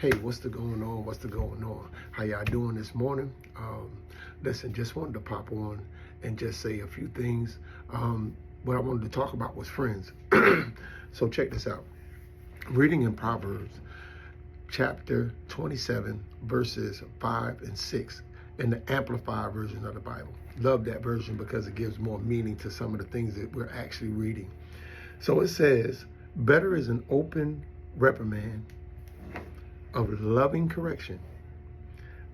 Hey, what's the going on? What's the going on? How y'all doing this morning? Listen, just wanted to pop on and just say a few things. What I wanted to talk about was friends. So check this out. Reading in Proverbs chapter 27, verses 5 and 6 in the Amplified version of the Bible. Love that version because it gives more meaning to some of the things that we're actually reading. So it says, better is an open reprimand of loving correction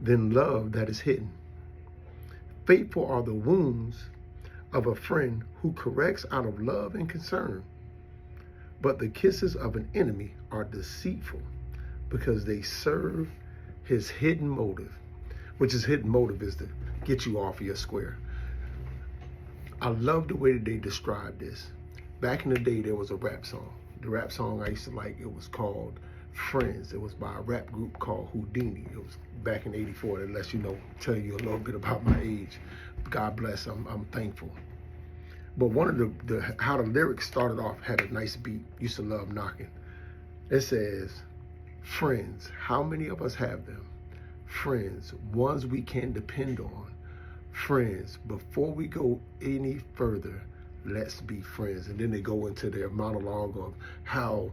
than love that is hidden. Faithful are the wounds of a friend who corrects out of love and concern, but the kisses of an enemy are deceitful because they serve his hidden motive, which his hidden motive is to get you off of your square. I love the way that they describe this. Back in the day, there was a rap song. The rap song I used to like, it was called Friends. It was by a rap group called Houdini. It was back in '84. That lets you know, tell you a little bit about my age. God bless, I'm thankful. But one of the how the lyrics started off had a nice beat. Used to love knocking. It says, friends, how many of us have them? Friends, ones we can depend on. Friends, before we go any further, let's be friends. And then they go into their monologue of how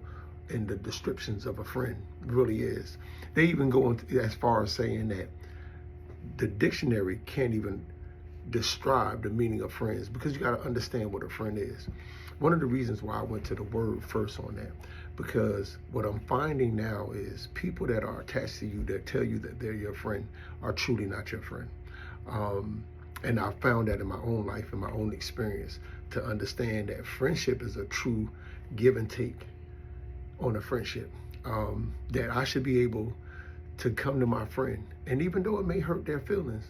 in the descriptions of a friend really is. They even go into, as far as saying that the dictionary can't even describe the meaning of friends because you got to understand what a friend is. One of the reasons why I went to the word first on that, because what I'm finding now is people that are attached to you that tell you that they're your friend are truly not your friend. And I found that in my own life, in my own experience, to understand that friendship is a true give and take on a friendship. That I should be able to come to my friend, and even though it may hurt their feelings,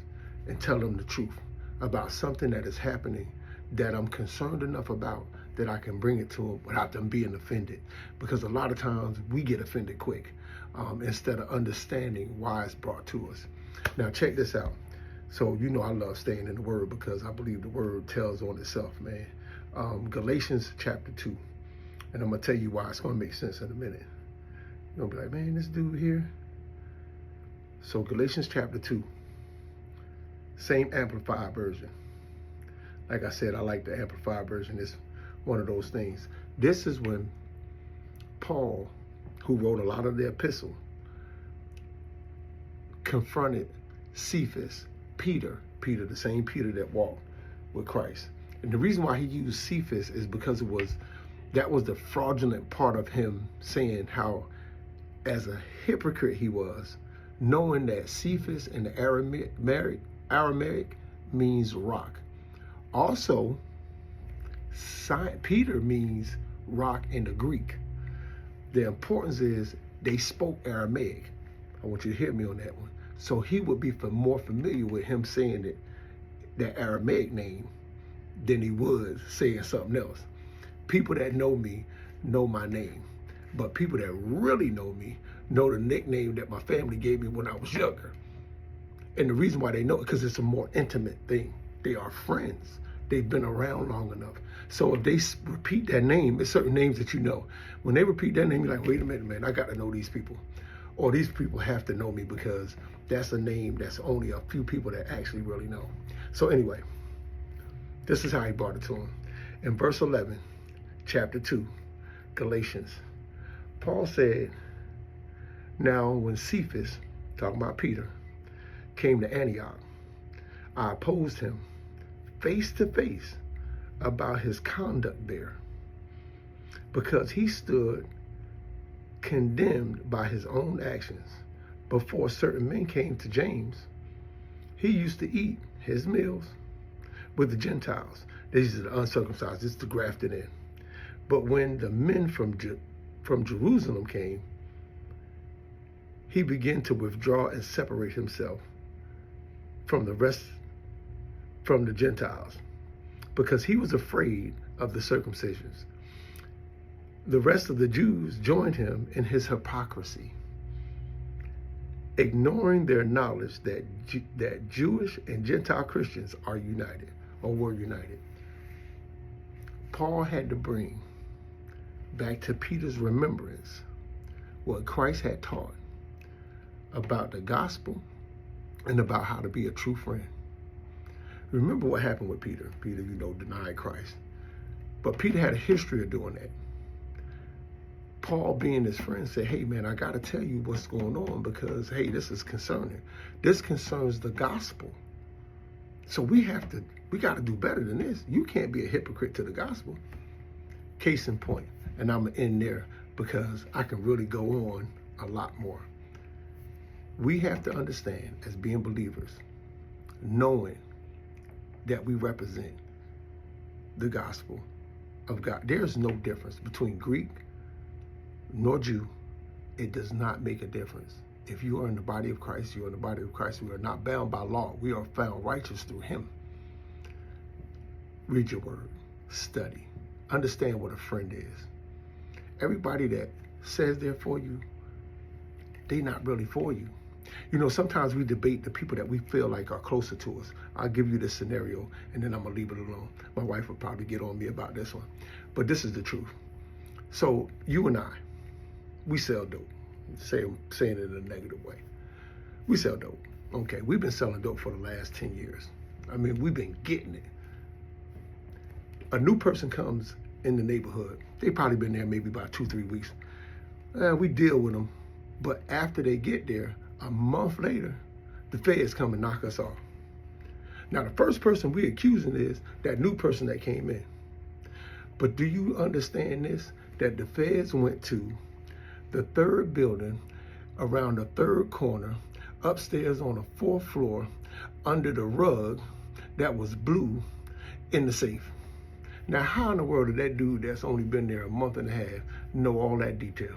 and tell them the truth about something that is happening that I'm concerned enough about that I can bring it to them without them being offended. Because a lot of times we get offended quick instead of understanding why it's brought to us. Now check this out. So you know I love staying in the Word because I believe the Word tells on itself, man. Galatians chapter 2. And I'm going to tell you why. It's going to make sense in a minute. You're going to be like, man, this dude here. So Galatians chapter 2. Same Amplified version. Like I said, I like the Amplified version. It's one of those things. This is when Paul, who wrote a lot of the epistle, confronted Cephas, Peter, the same Peter that walked with Christ. And the reason why he used Cephas is because that was the fraudulent part of him saying how, as a hypocrite he was, knowing that Cephas in the Aramaic means rock. Also, Peter means rock in the Greek. The importance is they spoke Aramaic. I want you to hear me on that one. So he would be more familiar with him saying that Aramaic name than he would saying something else. People that know me know my name, but people that really know me know the nickname that my family gave me when I was younger. And the reason why they know it, because it's a more intimate thing. They are friends. They've been around long enough. So if they repeat that name, it's certain names that you know. When they repeat that name, you're like, wait a minute, man, I got to know these people. Or these people have to know me because that's a name that's only a few people that actually really know. So anyway, this is how he brought it to him. In verse 11, chapter 2, Galatians, Paul said, now when Cephas, talking about Peter, came to Antioch, I opposed him face to face about his conduct there, because he stood condemned by his own actions. Before certain men came to James, he used to eat his meals with the Gentiles. These are the uncircumcised, this is the grafted in. But when the men from Jerusalem came, he began to withdraw and separate himself from the rest, from the Gentiles, because he was afraid of the circumcisions. The rest of the Jews joined him in his hypocrisy, ignoring their knowledge that Jewish and Gentile Christians are united, or were united. Paul had to bring back to Peter's remembrance what Christ had taught, about the gospel and about how to be a true friend. Remember what happened with Peter. Peter, denied Christ. But Peter had a history of doing that. Paul, being his friend, said, hey, man, I got to tell you what's going on because, hey, this is concerning. This concerns the gospel. So we got to do better than this. You can't be a hypocrite to the gospel. Case in point. And I'm in there because I can really go on a lot more. We have to understand as being believers, knowing that we represent the gospel of God. There's no difference between Greek nor Jew. It does not make a difference. If you are in the body of Christ, you are in the body of Christ. We are not bound by law. We are found righteous through him. Read your word, study, understand what a friend is. Everybody that says they're for you, they're not really for you. Sometimes we debate the people that we feel like are closer to us. I'll give you this scenario, and then I'm going to leave it alone. My wife will probably get on me about this one. But this is the truth. So you and I, we sell dope. Saying it in a negative way. We sell dope. Okay, we've been selling dope for the last 10 years. I mean, we've been getting it. A new person comes in the neighborhood. They've probably been there maybe about 2-3 weeks. We deal with them. But after they get there, a month later, the feds come and knock us off. Now, the first person we're accusing is that new person that came in. But do you understand this? That the feds went to the third building, around the third corner, upstairs on the fourth floor, under the rug that was blue in the safe. Now, how in the world did that dude that's only been there a month and a half know all that detail?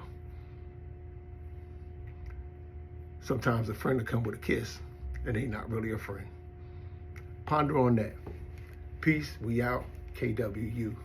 Sometimes a friend will come with a kiss, and they not really a friend. Ponder on that. Peace. We out. KWU.